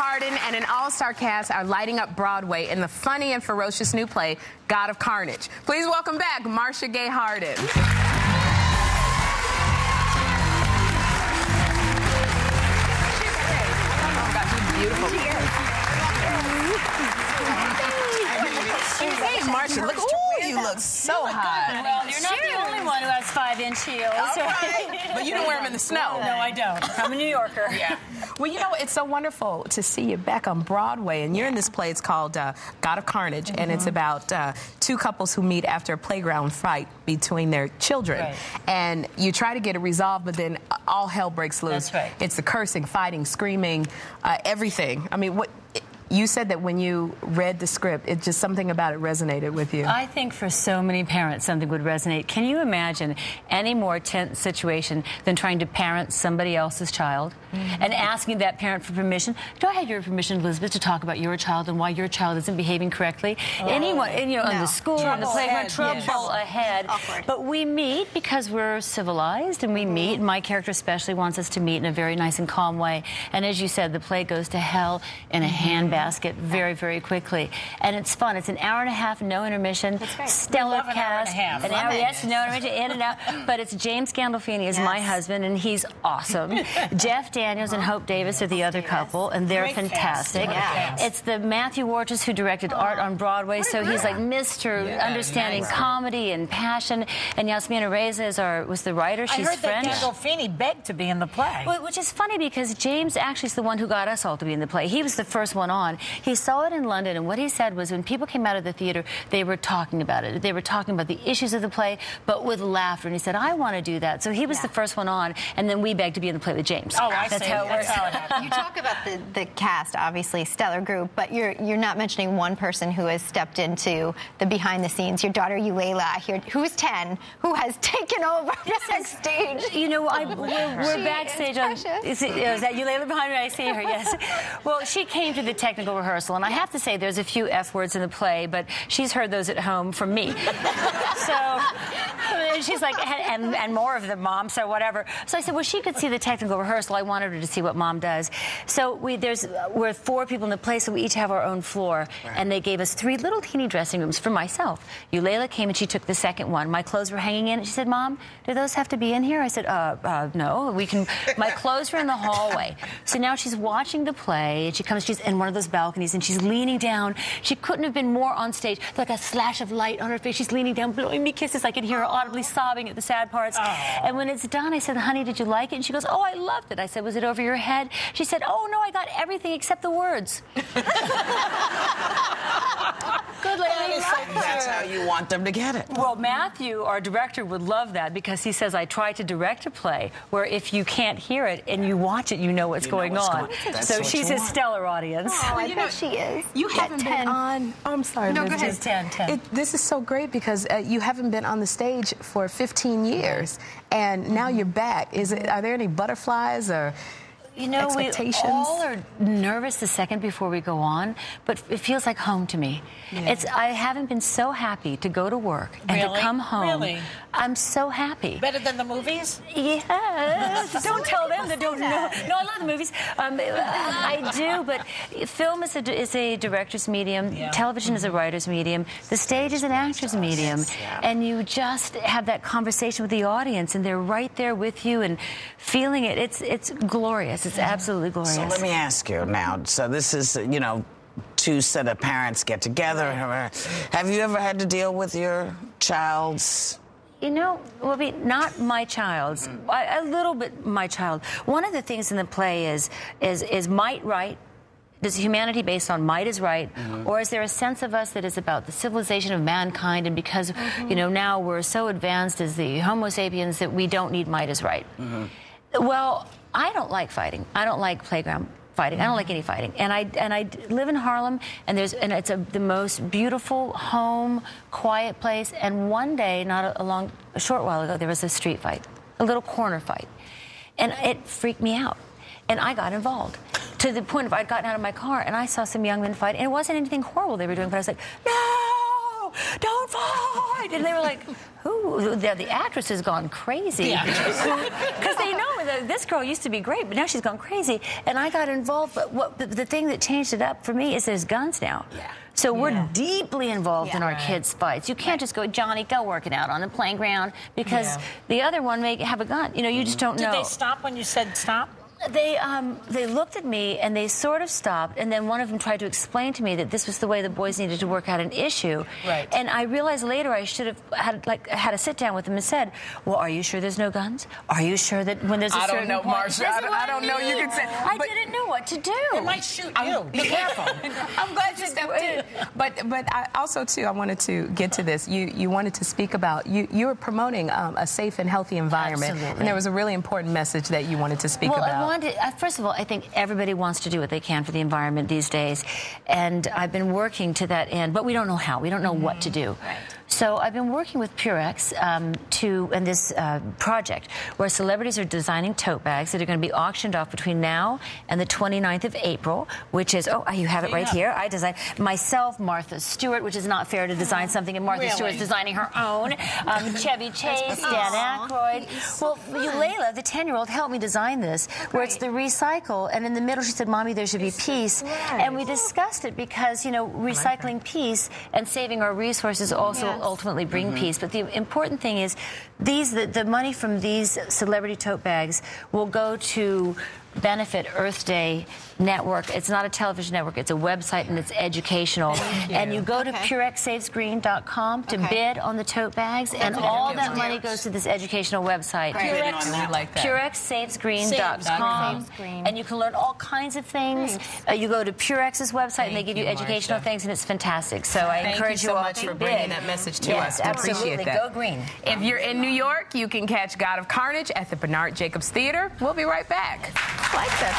Harden and an all-star cast are lighting up Broadway in the funny and ferocious new play, God of Carnage. Please welcome back Marcia Gay Harden. Beautiful. Hey, Marcia, look, ooh, you look so hot. Well, you're not the only one who has 5-inch heels. Right. But you don't wear them in the snow. No, I don't. I'm a New Yorker. Yeah. Well, you know, it's so wonderful to see you back on Broadway, and you're in this play. It's called God of Carnage, and it's about two couples who meet after a playground fight between their children. Right. And you try to get it resolved, but then all hell breaks loose. That's right. It's the cursing, fighting, screaming, everything. I mean, what... You said that when you read the script, it just something about it resonated with you. I think for so many parents, something would resonate. Can you imagine any more tense situation than trying to parent somebody else's child and asking that parent for permission? Do I have your permission, Elizabeth, to talk about your child and why your child isn't behaving correctly? Anyone, you know, in the school, in the playground, trouble ahead. Awkward. But we meet because we're civilized, and we meet. My character especially wants us to meet in a very nice and calm way. And as you said, the play goes to hell in a handbasket very, very quickly. And it's fun. It's an hour and a half, no intermission. Stellar cast. An hour, yes, no intermission, in and out. But it's James Gandolfini is my husband, and he's awesome. Jeff Daniels and Hope Davis are the other couple, and they're fantastic. It's the Matthew Warchus who directed Art on Broadway, so he's like Mr. Understanding comedy and passion. And Yasmina Reza was the writer. She's French. I heard that Gandolfini begged to be in the play. Well, which is funny because James actually is the one who got us all to be in the play. He was the first one on. He saw it in London, and what he said was when people came out of the theater, they were talking about it. They were talking about the issues of the play, but with laughter. And he said, I want to do that. So he was the first one on, and then we begged to be in the play with James. Oh, I see. That's how it works. You talk about the cast, obviously, stellar group, but you're not mentioning one person who has stepped into the behind the scenes. Your daughter, Eulela, here, who's 10, who has taken over the stage. You know, we're backstage on... Is that Eulela behind me? I see her, yes. Well, she came to the technical rehearsal, and I have to say there's a few F words in the play, but she's heard those at home from me. So she's like, and more of them, Mom, so whatever. So I said, well, she could see the technical rehearsal. I wanted her to see what Mom does. So we're 4 people in the play, so we each have our own floor, and they gave us 3 little teeny dressing rooms for myself. Eulela came and she took the second one. My clothes were hanging in, and she said, Mom, do those have to be in here? I said, no, we can. My clothes are in the hallway. So now she's watching the play, and she's in one of those balconies, and she's leaning down. She couldn't have been more on stage, like a slash of light on her face. She's leaning down, blowing me kisses. I could hear her audibly sobbing at the sad parts. And when it's done, I said, honey, did you like it? And she goes, oh, I loved it. I said, was it over your head? She said, oh, no, I got everything except the words. Good lady. That's how you want them to get it. Well, Matthew, our director, would love that because he says, I try to direct a play where if you can't hear it and you watch it, you know what's going on. So she's a stellar audience. Oh, I bet she is. You haven't been on... Oh, I'm sorry. No, go ahead. 10. This is so great because you haven't been on the stage for 15 years, and now you're back. Are there any butterflies or... You know, we all are nervous the second before we go on, but it feels like home to me. I haven't been so happy to go to work and to come home. Really? I'm so happy. Better than the movies? Yes. Don't tell them that don't know. No, I love the movies. I do, but film is a director's medium. Television is a writer's medium. The stage is an actor's medium. And you just have that conversation with the audience, and they're right there with you and feeling it. It's glorious. It's absolutely glorious. So let me ask you now. So this is, you know, 2 set of parents get together. Have you ever had to deal with your child's... You know, well, not my child's, a little bit my child. One of the things in the play is might right? Is humanity based on might is right? Or is there a sense of us that is about the civilization of mankind, and because, you know, now we're so advanced as the Homo sapiens that we don't need might is right? Well, I don't like fighting. I don't like playground fighting. I don't like any fighting. And I live in Harlem, and it's the most beautiful home, quiet place. And one day, not a short while ago, there was a street fight, a little corner fight, and it freaked me out. And I got involved to the point of I'd gotten out of my car and I saw some young men fight, and it wasn't anything horrible they were doing, but I was like, no, don't fight. And they were like, the actress has gone crazy. Because they know that this girl used to be great, but now she's gone crazy. And I got involved, but the thing that changed it up for me is there's guns now. Yeah. So we're deeply involved in our kids' fights. You can't just go, Johnny, go work it out on the playground, because the other one may have a gun. You know, you just don't know. Did they stop when you said stop? They looked at me and they sort of stopped, and then one of them tried to explain to me that this was the way the boys needed to work out an issue. Right. And I realized later I should have had a sit down with them and said, "Well, are you sure there's no guns? Are you sure that when there's a certain point?" Marsha. I don't know. You can say. I didn't know what to do. They might shoot you. Be careful. I'm glad you stepped in. But I also too, I wanted to get to this. You wanted to speak about you were promoting a safe and healthy environment, and there was a really important message that you wanted to speak about. First of all, I think everybody wants to do what they can for the environment these days, and I've been working to that end, but we don't know how. We don't know what to do. Right. So I've been working with Purex in this project where celebrities are designing tote bags that are going to be auctioned off between now and the 29th of April, which is, you have it right here. I designed myself, Martha Stewart, which is not fair to design something, and Martha Stewart's designing her own. Chevy Chase, Dan Aykroyd. Well, Layla, the 10-year-old, helped me design this, where it's the recycle, and in the middle she said, "Mommy, there should be peace." And we discussed it because, you know, recycling peace and saving our resources also ultimately bring peace. But the important thing is the money from these celebrity tote bags will go to benefit Earth Day Network. It's not a television network, it's a website, and it's educational. And you go to PurexSavesGreen.com to bid on the tote bags, and all that money goes to this educational website. PurexSavesGreen.com, and you can learn all kinds of things. You go to Purex's website, and they give you educational things, and it's fantastic. So I encourage you all to bid. Thank you so much for bringing that message to us. Yes, Appreciate that. Go green. If you're in New York, you can catch God of Carnage at the Bernard Jacobs Theater. We'll be right back. I like that.